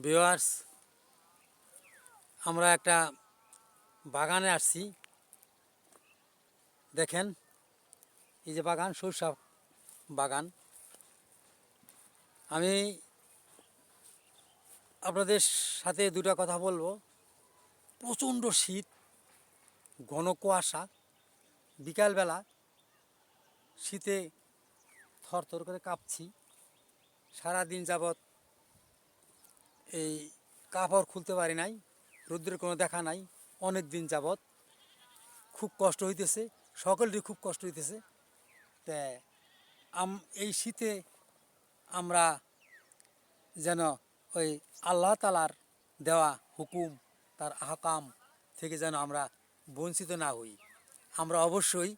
Viewers, আমরা একটা বাগানে আসছি। দেখেন, এই যে বাগান, সরষা বাগান। আমি আপনাদের সাথে দুটো কথা বলবো। প্রচণ্ড শীত, ঘন কুয়াশা, বিকালবেলা শীতে থরথর করে কাঁপছি। সারাদিন যাবৎ এই কাপড় খুলতে পারি নাই, রৌদ্রের কোনো দেখা নাই। অনেক দিন যাবৎ খুব কষ্ট হইতেছে, সকলেরই খুব কষ্ট হইতেছে। তা এই শীতে আমরা যেন ওই আল্লাহ তাআলার দেওয়া হুকুম, তার আহকাম থেকে যেন আমরা বঞ্চিত না হই। আমরা অবশ্যই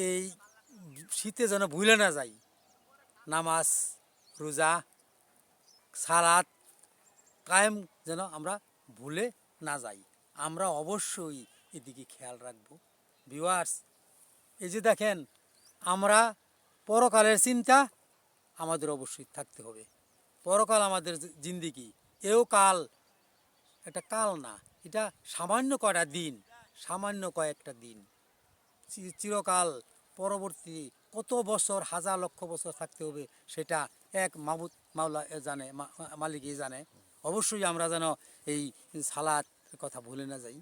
এই শীতে যেন ভুলে না যাই নামাজ, রোজা, সালাত কায়েম যেন আমরা ভুলে না যাই। আমরা অবশ্যই এদিকে খেয়াল রাখব। ভিউয়ার্স, এই যে দেখেন, আমরা পরকালের চিন্তা আমাদের অবশ্যই থাকতে হবে। পরকাল আমাদের জিন্দিগি, এও কাল, একটা কাল না, এটা সামান্য কয়টা দিন, সামান্য কয়েকটা দিন। চিরকাল পরবর্তী কত বছর, হাজার লক্ষ বছর থাকতে হবে, সেটা এক মাবুদ মাওলা জানে, মালিকই জানে। অবশ্যই আমরা যেন এই সালাত কথা ভুলে না যাই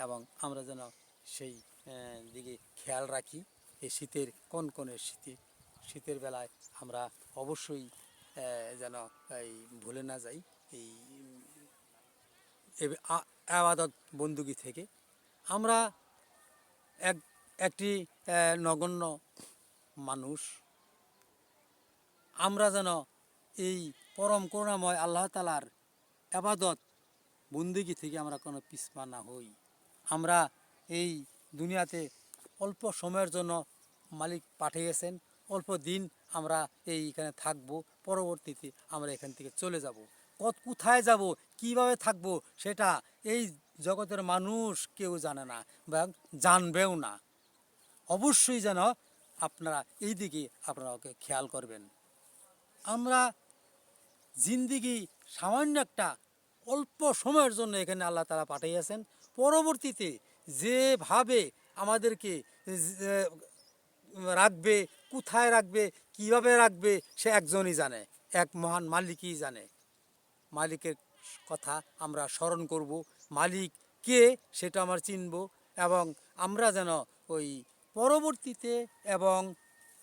এবং আমরা যেন সেই দিকে খেয়াল রাখি। এই শীতের কনকনে শীতের বেলায় আমরা অবশ্যই যেন এই ভুলে না যাই এই আবাদত বন্দুকি থেকে। আমরা একটি নগণ্য মানুষ, আমরা যেন এই পরম করুণাময় আল্লাহ তাআলার আবাদত বন্দুকি থেকে আমরা কোনো পিছপা না হই। আমরা এই দুনিয়াতে অল্প সময়ের জন্য মালিক পাঠিয়েছেন, অল্প দিন আমরা এইখানে থাকবো, পরবর্তীতে আমরা এখান থেকে চলে যাব। কোথায় যাব, কিভাবে থাকব, সেটা এই জগতের মানুষ কেউ জানে না বা জানবেও না। অবশ্যই যেন আপনারা এই দিকে আপনারা ওকে খেয়াল করবেন। আমরা জিন্দিগি সামান্য একটা অল্প সময়ের জন্য এখানে আল্লাহ তাআলা পাঠিয়েছেন। পরবর্তীতে যেভাবে আমাদেরকে রাখবে, কোথায় রাখবে, কিভাবে রাখবে, সে একজনই জানে, এক মহান মালিকই জানে। মালিকের কথা আমরা স্মরণ করব, মালিক কে সেটা আমরা চিনব এবং আমরা যেন ওই পরবর্তীতে এবং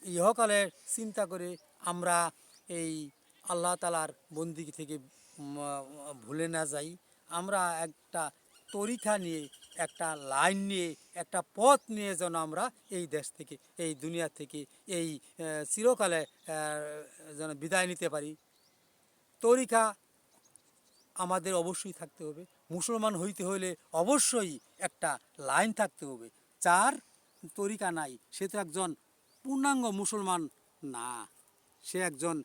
ইহকালের চিন্তা করে আমরা এই আল্লাহ তাআলার বন্দিগি থেকে ভুলে না যাই। আমরা একটা তরিকা নিয়ে, একটা লাইন নিয়ে, একটা পথ নিয়ে যেন আমরা এই দেশ থেকে, এই দুনিয়া থেকে, এই চিরকালে যেন বিদায় নিতে পারি। তরিকা আমাদের অবশ্যই থাকতে হবে। মুসলমান হইতে হলে অবশ্যই একটা লাইন থাকতে হবে। যার তরিকা নাই, সে তো একজন পূর্ণাঙ্গ মুসলমান না, সে একজন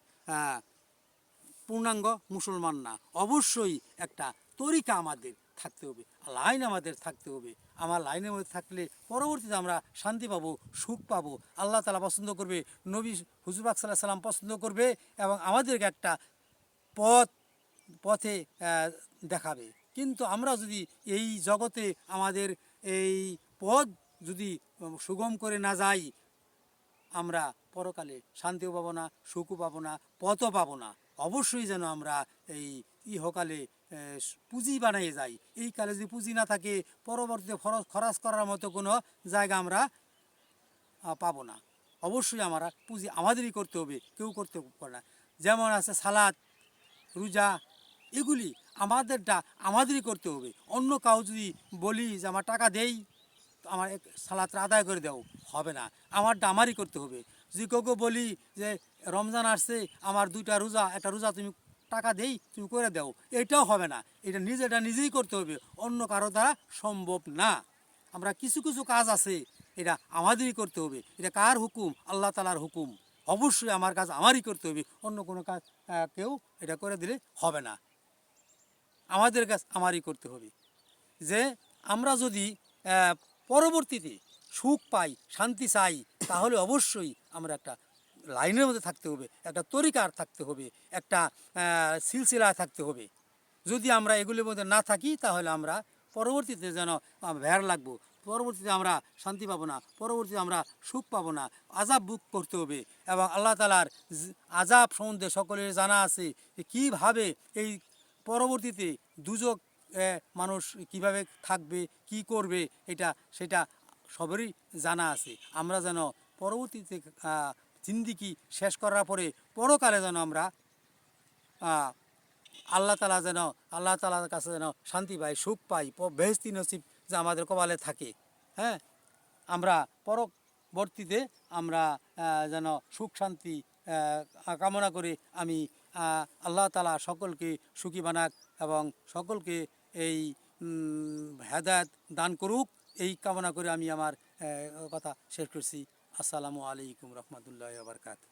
পূর্ণাঙ্গ মুসলমান না। অবশ্যই একটা তরিকা আমাদের থাকতে হবে, লাইন আমাদের থাকতে হবে। আমার লাইনের মধ্যে থাকলে পরবর্তীতে আমরা শান্তি পাবো, সুখ পাবো, আল্লাহ তাআলা পছন্দ করবে, নবী হুজুর পাক সাল্লাল্লাহু আলাইহি সাল্লাম পছন্দ করবে এবং আমাদেরকে একটা পথে দেখাবে। কিন্তু আমরা যদি এই জগতে আমাদের এই পথ যদি সুগম করে না যাই, আমরা পরকালে শান্তিও পাবো না, সুখও পাবো না, পথও পাবো না। অবশ্যই যেন আমরা এই ইহকালে পুঁজি বানিয়ে যাই। এই কালে যদি পুঁজি না থাকে, পরবর্তীতে খরচ করার মতো কোনো জায়গা আমরা পাবো না। অবশ্যই আমরা পুঁজি আমাদেরই করতে হবে, কেউ করতে পারে না। যেমন আছে সালাত, রোজা, এগুলি আমাদেরই করতে হবে। অন্য কাউ যদি বলি যে আমার টাকা দেই, আমার সালাতটা আদায় করে দাও, হবে না, আমারটা আমারই করতে হবে। যদি কেউ বলি যে রমজান আসছে, আমার একটা রোজা তুমি টাকা দেই, তুমি করে দাও, এটাও হবে না। এটা নিজেই করতে হবে, অন্য কারো দ্বারা সম্ভব না। আমরা কিছু কিছু কাজ আছে, এটা আমাদেরই করতে হবে। এটা কার হুকুম? আল্লাহ তাআলার হুকুম। অবশ্যই আমার কাজ আমারই করতে হবে, অন্য কোনো কাজ কেউ এটা করে দিলে হবে না। আমাদের কাজ আমারই করতে হবে। যে আমরা যদি পরবর্তীতে সুখ পাই, শান্তি চাই, তাহলে অবশ্যই আমরা একটা লাইনের মধ্যে থাকতে হবে, একটা তরিকার থাকতে হবে, একটা সিলসিলা থাকতে হবে। যদি আমরা এগুলির মধ্যে না থাকি তাহলে আমরা পরবর্তীতে যেন ভ্যার লাগবো, পরবর্তীতে আমরা শান্তি পাবো না, পরবর্তীতে আমরা সুখ পাবো না, আযাব বুক করতে হবে। এবং আল্লাহ তাআলার আযাব সম্বন্ধে সকলের জানা আছে যে কীভাবে এই পরবর্তীতে দুজক মানুষ কিভাবে থাকবে, কি করবে, সেটা সবারই জানা আছে। আমরা যেন পরবর্তীতে জিন্দিগি শেষ করার পরে পরকালে যেন আমরা আল্লাহ তাআলার কাছে যেন শান্তি পাই, সুখ পাই, বেহেশতি নসিব যে আমাদের কপালে থাকে। হ্যাঁ, আমরা পরবর্তীতে আমরা যেন সুখ শান্তি কামনা করে আমি আল্লাহ তাআলা সকলকে সুখী বানাক এবং সকলকে এই হেদায়েত দান করুক, এই কামনা করে আমি আমার কথা শেষ করছি। আসসালামু আলাইকুম রহমতুল্লাহি ওয়া বারাকাতুহু।